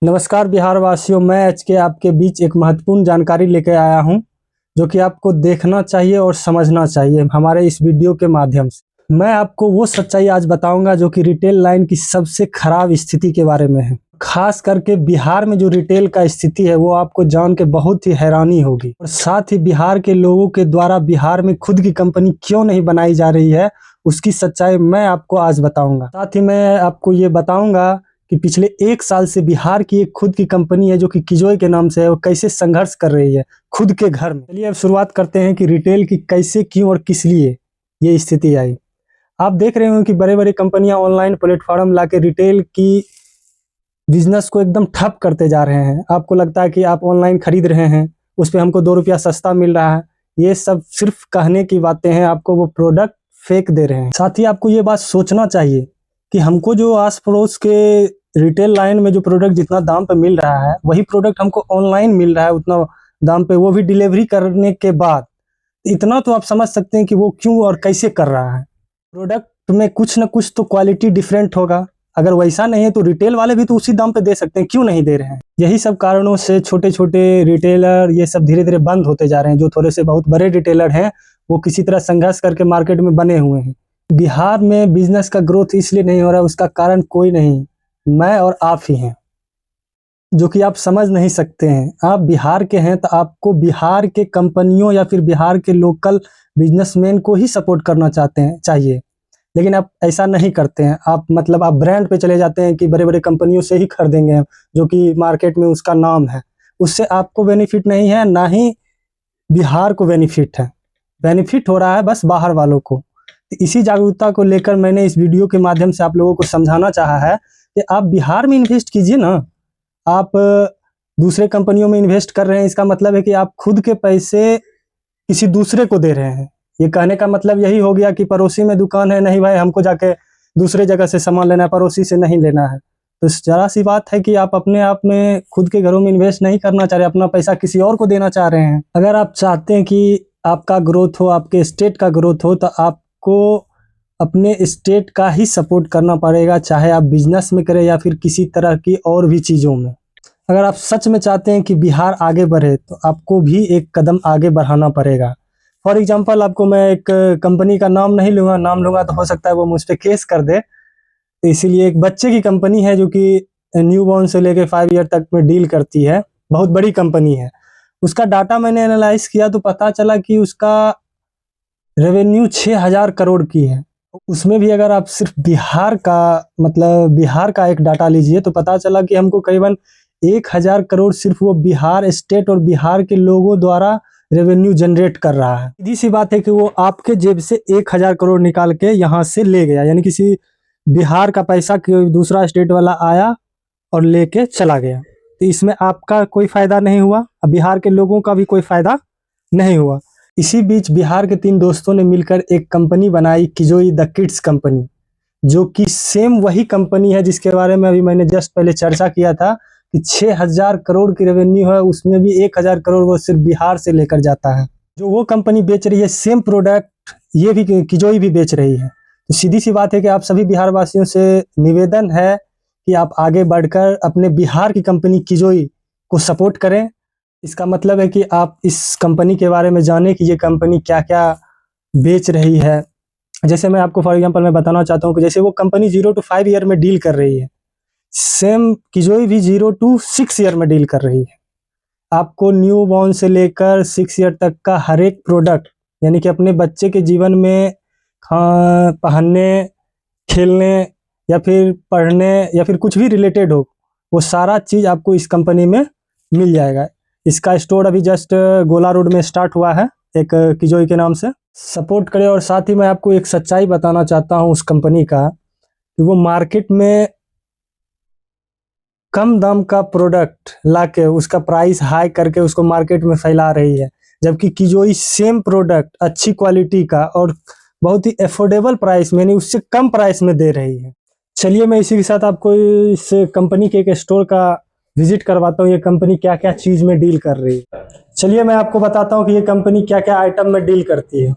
नमस्कार बिहार वासियों, मैं एच के आपके बीच एक महत्वपूर्ण जानकारी लेकर आया हूं, जो कि आपको देखना चाहिए और समझना चाहिए हमारे इस वीडियो के माध्यम से। मैं आपको वो सच्चाई आज बताऊंगा जो कि रिटेल लाइन की सबसे खराब स्थिति के बारे में है। खास करके बिहार में जो रिटेल का स्थिति है वो आपको जान के बहुत ही हैरानी होगी। और साथ ही बिहार के लोगों के द्वारा बिहार में खुद की कंपनी क्यों नहीं बनाई जा रही है, उसकी सच्चाई मैं आपको आज बताऊंगा। साथ ही मैं आपको ये बताऊंगा कि पिछले 1 साल से बिहार की एक खुद की कंपनी है जो कि किजोई के नाम से है, वो कैसे संघर्ष कर रही है खुद के घर में। चलिए अब शुरुआत करते हैं कि रिटेल की कैसे, क्यों और किस लिए ये स्थिति आई। आप देख रहे हो कि बड़े बड़े कंपनियां ऑनलाइन प्लेटफॉर्म लाके रिटेल की बिजनेस को एकदम ठप करते जा रहे हैं। आपको लगता है कि आप ऑनलाइन खरीद रहे हैं, उस पर हमको 2 रुपया सस्ता मिल रहा है। ये सब सिर्फ कहने की बातें हैं, आपको वो प्रोडक्ट फेक दे रहे हैं। साथ ही आपको ये बात सोचना चाहिए कि हमको जो आस पड़ोस के रिटेल लाइन में जो प्रोडक्ट जितना दाम पे मिल रहा है, वही प्रोडक्ट हमको ऑनलाइन मिल रहा है उतना दाम पे, वो भी डिलीवरी करने के बाद। इतना तो आप समझ सकते हैं कि वो क्यों और कैसे कर रहा है। प्रोडक्ट में कुछ ना कुछ तो क्वालिटी डिफरेंट होगा। अगर वैसा नहीं है तो रिटेल वाले भी तो उसी दाम पे दे सकते हैं, क्यों नहीं दे रहे हैं। यही सब कारणों से छोटे छोटे रिटेलर ये सब धीरे धीरे बंद होते जा रहे हैं। जो थोड़े से बहुत बड़े रिटेलर हैं वो किसी तरह संघर्ष करके मार्केट में बने हुए हैं। बिहार में बिजनेस का ग्रोथ इसलिए नहीं हो रहा है, उसका कारण कोई नहीं, मैं और आप ही हैं, जो कि आप समझ नहीं सकते हैं। आप बिहार के हैं तो आपको बिहार के कंपनियों या फिर बिहार के लोकल बिजनेसमैन को ही सपोर्ट करना चाहिए। लेकिन आप ऐसा नहीं करते हैं। आप आप ब्रांड पे चले जाते हैं कि बड़े बड़े कंपनियों से ही खरीदेंगे हम, जो कि मार्केट में उसका नाम है। उससे आपको बेनिफिट नहीं है, ना ही बिहार को बेनिफिट है। बेनिफिट हो रहा है बस बाहर वालों को। इसी जागरूकता को लेकर मैंने इस वीडियो के माध्यम से आप लोगों को समझाना चाहा है कि आप बिहार में इन्वेस्ट कीजिए ना। आप दूसरे कंपनियों में इन्वेस्ट कर रहे हैं, इसका मतलब है कि आप खुद के पैसे किसी दूसरे को दे रहे हैं। ये कहने का मतलब यही हो गया कि पड़ोसी में दुकान है, नहीं भाई हमको जाके दूसरे जगह से सामान लेना है, पड़ोसी से नहीं लेना है। तो जरा सी बात है कि आप अपने आप में खुद के घरों में इन्वेस्ट नहीं करना चाह रहे, अपना पैसा किसी और को देना चाह रहे हैं। अगर आप चाहते हैं कि आपका ग्रोथ हो, आपके स्टेट का ग्रोथ हो, तो आपको अपने स्टेट का ही सपोर्ट करना पड़ेगा, चाहे आप बिजनेस में करें या फिर किसी तरह की और भी चीज़ों में। अगर आप सच में चाहते हैं कि बिहार आगे बढ़े तो आपको भी एक कदम आगे बढ़ाना पड़ेगा। फॉर एग्जांपल आपको मैं एक कंपनी का नाम नहीं लूँगा, नाम लूँगा तो हो सकता है वो मुझ पे केस कर दे। तो इसीलिए एक बच्चे की कंपनी है जो कि न्यू बॉर्न से लेके 5 ईयर तक में डील करती है, बहुत बड़ी कंपनी है। उसका डाटा मैंने एनालाइज किया तो पता चला कि उसका रेवेन्यू 6,000 करोड़ की है। उसमें भी अगर आप सिर्फ बिहार का एक डाटा लीजिए तो पता चला कि हमको करीबन 1,000 करोड़ सिर्फ वो बिहार स्टेट और बिहार के लोगों द्वारा रेवेन्यू जनरेट कर रहा है। सीधी सी बात है कि वो आपके जेब से 1,000 करोड़ निकाल के यहाँ से ले गया, यानी किसी बिहार का पैसा कोई दूसरा स्टेट वाला आया और लेके चला गया। तो इसमें आपका कोई फायदा नहीं हुआ, बिहार के लोगों का भी कोई फायदा नहीं हुआ। इसी बीच बिहार के 3 दोस्तों ने मिलकर एक कंपनी बनाई, किजोई द किड्स कंपनी, जो कि सेम वही कंपनी है जिसके बारे में अभी मैंने जस्ट पहले चर्चा किया था कि 6,000 करोड़ की रेवेन्यू है, उसमें भी 1,000 करोड़ वो सिर्फ बिहार से लेकर जाता है। जो वो कंपनी बेच रही है सेम प्रोडक्ट ये भी किजोई भी बेच रही है। तो सीधी सी बात है कि आप सभी बिहार वासियों से निवेदन है कि आप आगे बढ़कर अपने बिहार की कंपनी किजोई को सपोर्ट करें। इसका मतलब है कि आप इस कंपनी के बारे में जानें कि ये कंपनी क्या क्या बेच रही है। जैसे मैं आपको फॉर एग्जांपल मैं बताना चाहता हूँ कि जैसे वो कंपनी 0 to 5 ईयर में डील कर रही है, सेम किजोई भी 0 to 6 ईयर में डील कर रही है। आपको न्यू बॉर्न से लेकर 6 ईयर तक का हर एक प्रोडक्ट, यानी कि अपने बच्चे के जीवन में पहनने, खेलने या फिर पढ़ने या फिर कुछ भी रिलेटेड हो, वो सारा चीज़ आपको इस कंपनी में मिल जाएगा। इसका स्टोर अभी जस्ट गोला रोड में स्टार्ट हुआ है एक किजोई के नाम से। सपोर्ट करें। और साथ ही मैं आपको एक सच्चाई बताना चाहता हूँ उस कंपनी का, कि वो मार्केट में कम दाम का प्रोडक्ट लाके उसका प्राइस हाई करके उसको मार्केट में फैला रही है, जबकि किजोई सेम प्रोडक्ट अच्छी क्वालिटी का और बहुत ही अफोर्डेबल प्राइस में, यानी उससे कम प्राइस में दे रही है। चलिए मैं इसी के साथ आपको इस कंपनी के एक स्टोर का विजिट करवाता हूँ, ये कंपनी क्या क्या चीज़ में डील कर रही है। चलिए मैं आपको बताता हूँ कि ये कंपनी क्या क्या आइटम में डील करती है।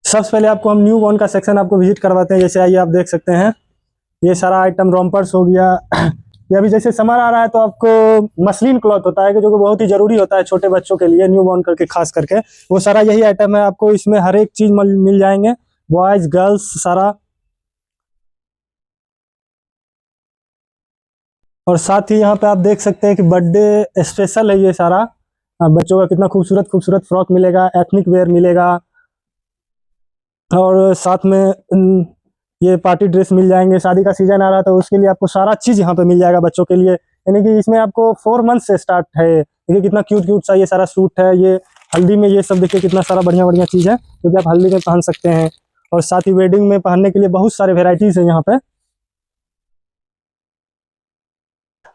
सबसे पहले आपको हम न्यू बॉर्न का सेक्शन आपको विजिट करवाते हैं। जैसे आइए आप देख सकते हैं ये सारा आइटम रोम्पर्स हो गया। ये अभी जैसे समर आ रहा है तो आपको मसलिन क्लॉथ होता है कि जो कि बहुत ही जरूरी होता है छोटे बच्चों के लिए, न्यू बॉर्न करके खास करके। वो सारा यही आइटम है, आपको इसमें हर एक चीज मिल जाएंगे, बॉयज गर्ल्स सारा। और साथ ही यहाँ पे आप देख सकते हैं कि बर्थडे स्पेशल है ये सारा। बच्चों का कितना खूबसूरत खूबसूरत फ्रॉक मिलेगा, एथनिक वेयर मिलेगा, और साथ में ये पार्टी ड्रेस मिल जाएंगे। शादी का सीजन आ रहा है तो उसके लिए आपको सारा चीज यहाँ पे मिल जाएगा बच्चों के लिए। यानी कि इसमें आपको 4 मंथ से स्टार्ट है। देखिए कितना क्यूट क्यूट सा ये सारा सूट है। ये हल्दी में ये सब देखिए कितना सारा बढ़िया बढ़िया चीज है जो कि आप हल्दी में पहन सकते हैं। और साथ ही वेडिंग में पहनने के लिए बहुत सारे वेराइटीज है यहाँ पे।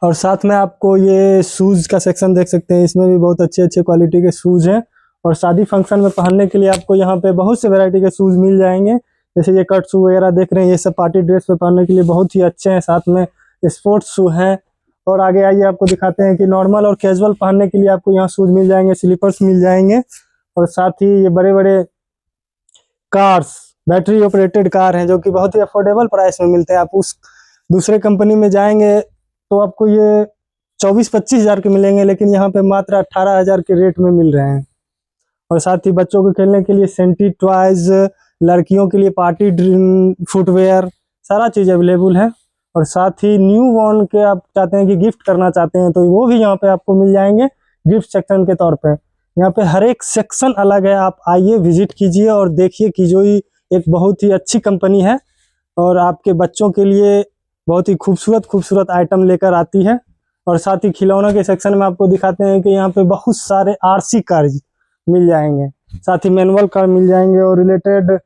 और साथ में आपको ये शूज का सेक्शन देख सकते हैं, इसमें भी बहुत अच्छे अच्छे क्वालिटी के शूज हैं। और शादी फंक्शन में पहनने के लिए आपको यहाँ पे बहुत से वैरायटी के शूज मिल जाएंगे। जैसे ये कट शू वगैरह देख रहे हैं, ये सब पार्टी ड्रेस पे पहनने के लिए बहुत ही अच्छे हैं। साथ में स्पोर्ट्स शू हैं। और आगे आइए आपको दिखाते हैं कि नॉर्मल और कैजुअल पहनने के लिए आपको यहाँ शूज मिल जाएंगे, स्लीपर्स मिल जाएंगे। और साथ ही ये बड़े बड़े कार्स, बैटरी ऑपरेटेड कार हैं जो कि बहुत ही अफोर्डेबल प्राइस में मिलते हैं। आप उस दूसरे कंपनी में जाएंगे तो आपको ये 24-25 हज़ार के मिलेंगे, लेकिन यहाँ पे मात्र 18 हज़ार के रेट में मिल रहे हैं। और साथ ही बच्चों को खेलने के लिए सेंटी टॉयज, लड़कियों के लिए पार्टी फुटवेयर, सारा चीज़ अवेलेबल है। और साथ ही न्यू बॉर्न के आप चाहते हैं कि गिफ्ट करना चाहते हैं तो वो भी यहाँ पे आपको मिल जाएंगे गिफ्ट सेक्शन के तौर पे। यहाँ पे हर एक सेक्शन अलग है, आप आइए विजिट कीजिए और देखिए कि जो एक बहुत ही अच्छी कंपनी है और आपके बच्चों के लिए बहुत ही खूबसूरत खूबसूरत आइटम लेकर आती है। और साथ ही खिलौना के सेक्शन में आपको दिखाते हैं कि यहाँ पे बहुत सारे आरसी कार मिल जाएंगे, साथ ही मैनुअल कार मिल जाएंगे। और रिलेटेड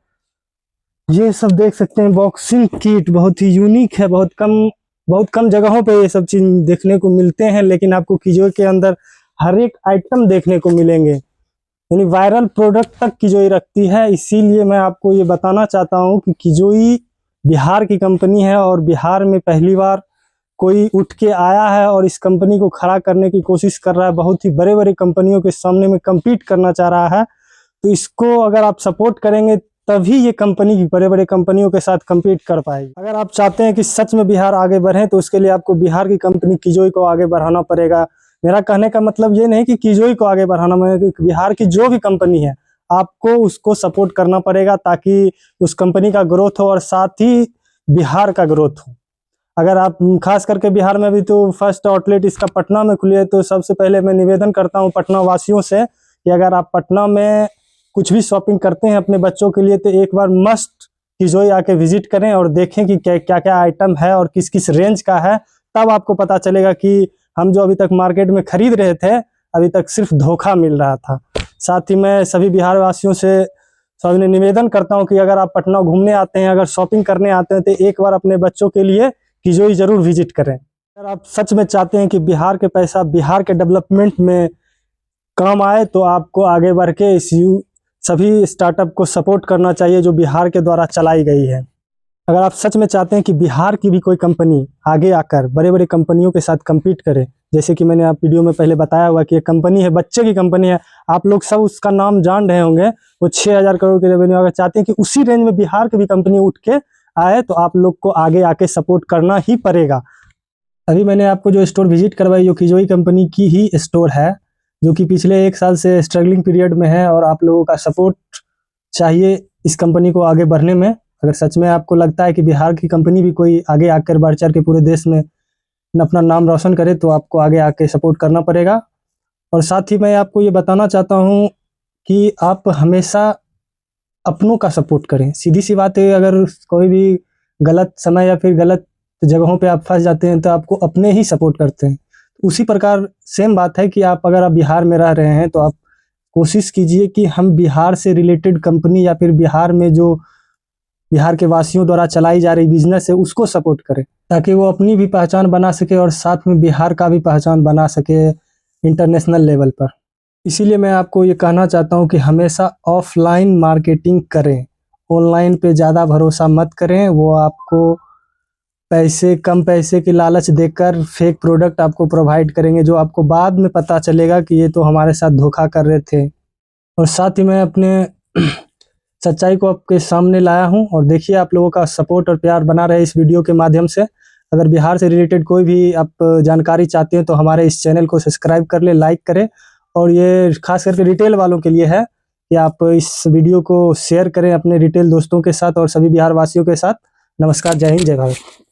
ये सब देख सकते हैं, बॉक्सिंग किट बहुत ही यूनिक है। बहुत कम जगहों पे ये सब चीज देखने को मिलते हैं, लेकिन आपको किजोई के अंदर हर एक आइटम देखने को मिलेंगे। यानी वायरल प्रोडक्ट तक किजोई रखती है। इसीलिए मैं आपको ये बताना चाहता हूँ कि किजोई बिहार की कंपनी है और बिहार में पहली बार कोई उठ के आया है और इस कंपनी को खड़ा करने की कोशिश कर रहा है। बहुत ही बड़े बड़े कंपनियों के सामने में कम्पीट करना चाह रहा है। तो इसको अगर आप सपोर्ट करेंगे तभी ये कंपनी बड़े बड़े कंपनियों के साथ कम्पीट कर पाएगी। अगर आप चाहते हैं कि सच में बिहार आगे बढ़े तो उसके लिए आपको बिहार की कंपनी किजोई को आगे बढ़ाना पड़ेगा। मेरा कहने का मतलब ये नहीं कि किजोई को आगे बढ़ाना, मैं बिहार की जो भी कंपनी है आपको उसको सपोर्ट करना पड़ेगा ताकि उस कंपनी का ग्रोथ हो और साथ ही बिहार का ग्रोथ हो। अगर आप खास करके बिहार में भी तो फर्स्ट आउटलेट इसका पटना में खुली है, तो सबसे पहले मैं निवेदन करता हूँ पटना वासियों से कि अगर आप पटना में कुछ भी शॉपिंग करते हैं अपने बच्चों के लिए तो एक बार मस्ट किजोई आके विजिट करें और देखें कि क्या क्या आइटम है और किस किस रेंज का है। तब आपको पता चलेगा कि हम जो अभी तक मार्केट में खरीद रहे थे अभी तक सिर्फ धोखा मिल रहा था। साथ ही मैं सभी बिहार वासियों से सभी निवेदन करता हूँ कि अगर आप पटना घूमने आते हैं, अगर शॉपिंग करने आते हैं तो एक बार अपने बच्चों के लिए किजोई जरूर विजिट करें। अगर आप सच में चाहते हैं कि बिहार के पैसा बिहार के डेवलपमेंट में काम आए तो आपको आगे बढ़ के इस सभी स्टार्टअप को सपोर्ट करना चाहिए जो बिहार के द्वारा चलाई गई है। अगर आप सच में चाहते हैं कि बिहार की भी कोई कंपनी आगे आकर बड़े बड़े कंपनियों के साथ कम्पीट करे, जैसे कि मैंने आप वीडियो में पहले बताया हुआ कि एक कंपनी है, बच्चे की कंपनी है, आप लोग सब उसका नाम जान रहे होंगे, वो 6,000 करोड़ के रेवेन्यू। अगर चाहते हैं कि उसी रेंज में बिहार की भी कंपनी उठ के आए तो आप लोग को आगे आके सपोर्ट करना ही पड़ेगा। अभी मैंने आपको जो स्टोर विजिट करवाई जो किजोई कंपनी की ही स्टोर है, जो कि पिछले 1 साल से स्ट्रगलिंग पीरियड में है और आप लोगों का सपोर्ट चाहिए इस कंपनी को आगे बढ़ने में। अगर सच में आपको लगता है कि बिहार की कंपनी भी कोई आगे आकर बढ़ चढ़ के पूरे देश में अपना नाम रोशन करे तो आपको आगे आके सपोर्ट करना पड़ेगा। और साथ ही मैं आपको ये बताना चाहता हूँ कि आप हमेशा अपनों का सपोर्ट करें। सीधी सी बात है, अगर कोई भी गलत समय या फिर गलत जगहों पे आप फंस जाते हैं तो आपको अपने ही सपोर्ट करते हैं। उसी प्रकार सेम बात है कि अगर आप बिहार में रह रहे हैं तो आप कोशिश कीजिए कि हम बिहार से रिलेटेड कंपनी या फिर बिहार में जो बिहार के वासियों द्वारा चलाई जा रही बिजनेस है उसको सपोर्ट करें ताकि वो अपनी भी पहचान बना सके और साथ में बिहार का भी पहचान बना सके इंटरनेशनल लेवल पर। इसीलिए मैं आपको ये कहना चाहता हूँ कि हमेशा ऑफलाइन मार्केटिंग करें, ऑनलाइन पे ज़्यादा भरोसा मत करें। वो आपको कम पैसे की लालच देकर फेक प्रोडक्ट आपको प्रोवाइड करेंगे जो आपको बाद में पता चलेगा कि ये तो हमारे साथ धोखा कर रहे थे। और साथ ही मैं अपने सच्चाई को आपके सामने लाया हूं। और देखिए, आप लोगों का सपोर्ट और प्यार बना रहे इस वीडियो के माध्यम से। अगर बिहार से रिलेटेड कोई भी आप जानकारी चाहते हैं तो हमारे इस चैनल को सब्सक्राइब कर ले, लाइक करें। और ये खास करके रिटेल वालों के लिए है कि आप इस वीडियो को शेयर करें अपने रिटेल दोस्तों के साथ और सभी बिहार वासियों के साथ। नमस्कार, जय हिंद, जय भारत।